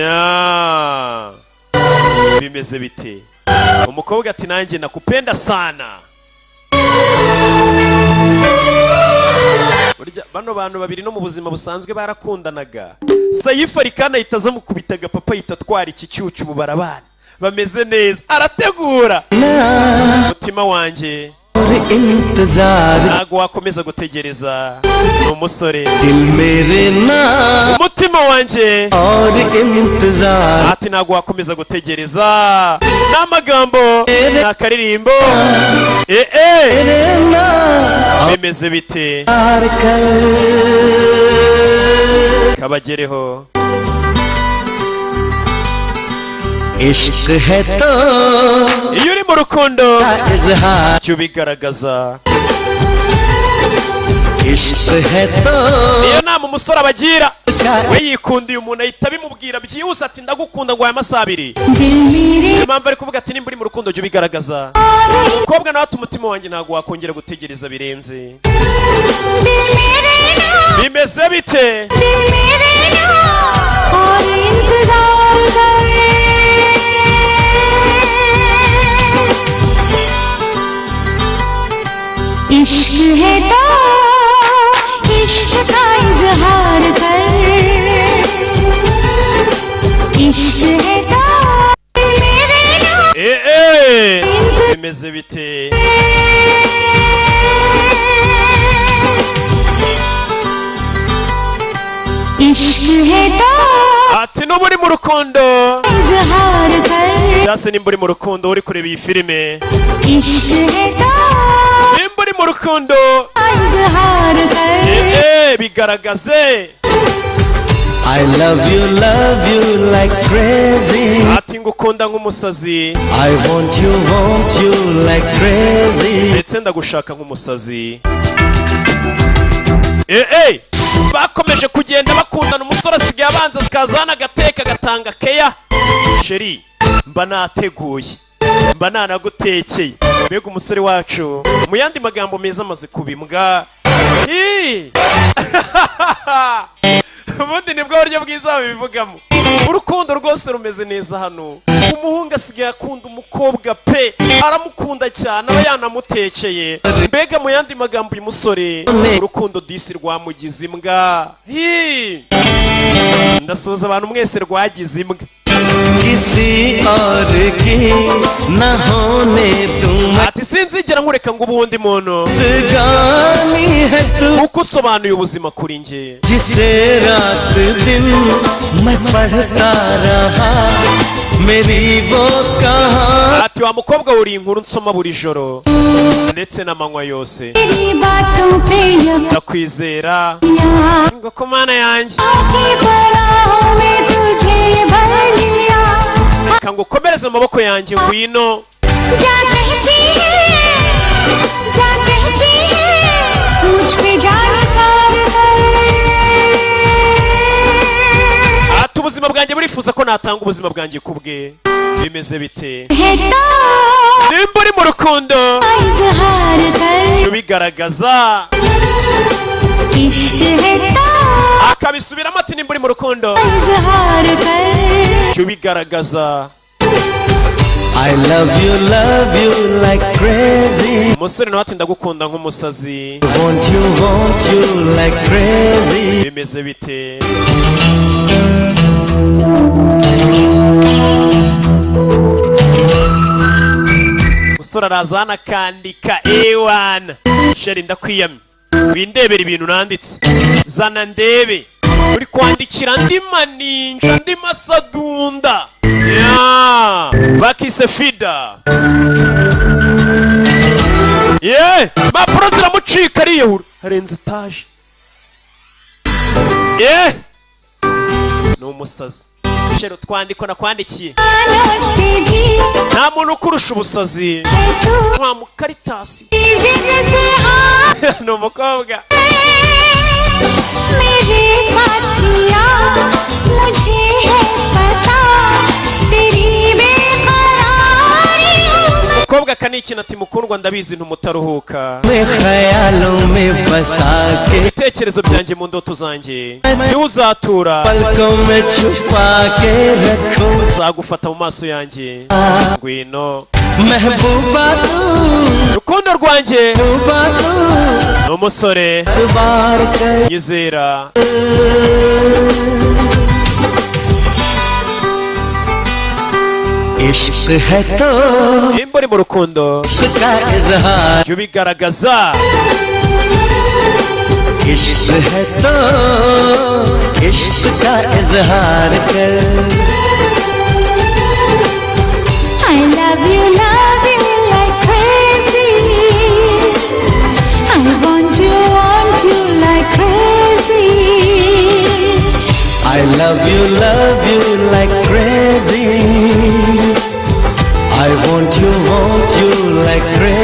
Yeah. Bimeze bite? Umukobwa ati nanjye nakupenda sana. Burya bano bantu babiri no mu buzima busanzwe barakundanaga. Sayifu arikana itaza mukubitaga papa yitatwara iki cyucu mu barabana. Bameze neza. Arategura. Mutima wanje. Ntago wakomeza gutegereza umusore. Umutima wanje ati ntago wakomeza gutegereza n'amagambo n'akaririmbo. Bimeze bite? Kabagereho. इश्क है तो iyo uri mu rukundo cyo bigaragaza. इश्क है तो iyo nama umusore abagira we yikundiye umuntu ahita bimubwira byihuse ati ndagukunda ngo aya masaha abiri. Impamvu ari kuvuga ati nimba uri mu rukundo cyo bigaragaza. Umukobwa nawe ati umutima wanjye ntabwo wakongera gutegereza birenze. Bimeze bite? इश्क है तो इश्क का इजहार कर. इश्क है तो मेरे नाम bimeze bite? इश्क है तो ati nuba uri mu rukundo इजहार कर. cyase nimba uri mu rukundo uri kureba iyi filime. इश्क है तो nimba uri mu rukundo इजहार कर. bigaragaze. I love you like crazy. ati ngukunda nk'umusazi. I want you like crazy. ndetse ndagushaka nk'umusazi. bakomeje kugenda bakundana. Umusore asigaye abanza zikazana agateka gatanga keya. Sheri mba nateguye mba nanagutekeye. Mbega umusore wacu mu yandi magambo meza amaze kubimbwa. Ubundi nibwo buryo bwiza babivugamo. Urukundo rwose rumeze neza hano. Umuhungu asigaye akunda umukobwa pe, aramukunda cyane aba yanamutekeye. Mbega mu yandi magambo uyu musore urukundo disi rwamugize imbwa. Ndasuhuza abantu mwese rwagize imbwa. किसी और की न होने दूंगा. ati sinzigera nkureka ngo ubundi muntu गानी है तू kuko usobanuye ubuzima kuri nge. जिसे रात दिन मैं पढ़ता रहा मेरी वो कहानी. ati wa mukobwa uri inkuru nsoma buri joro ndetse n'amanywa yose. तेरी बातों पे ndakwizera ngo ko mana yanjye में तुझे भर लिया. kangukomereze mu maboko yanjye ngwino. जा कहती है मुझ पे जान सार कर. ati ubuzima bwanjye burifuza ko natanga ubuzima bwanjye kubwe. bimeze bite? है तो nimba uri mu rukundo इजहार कर. bigaragaza. इश्क है तो akabisubiramo ati nimba uri mu rukundo इजहार कर. bigaragaza. I love you like crazy. umusore nawe ati ndagukunda nk'umusazi. Want you like crazy. bimeze bite? umusore araza hano akandika ewana. sheri ndakwiyamye windebera ibintu nanditse. zana ndebe. uri kwandikira ndi maninja ndi masadunda. bakise fida. mapuro ziramucika ariyahura harenze etaje. ni umusazi. shero twandiko nakwandikiye nta muntu ukurusha ubusazi. nta mukaritasi. ni umukobwa. मेरे साथिया मुझे है पता तेरी बेकरारी. umukobwa mwereka n'ikintu ati mukundwa ndabizi ntumutaruhuka मैं ख्यालों में बसा के ibitekerezo byanjye mu ndoto zanjye ntuzatura पलकों में छुपा के रखूं nzagufata mu maso yanjye ngwino महबूबा तू rukundo rwanjye महबूबा तू ni umusore बार कर yizera इश्क है तो nimba uri mu rukundo इश्क का इजहार jya ubigaragaza इश्क है तो इश्क का इजहार कर I love you like crazy. I want you like crazy. I love you like crazy I want you like crazy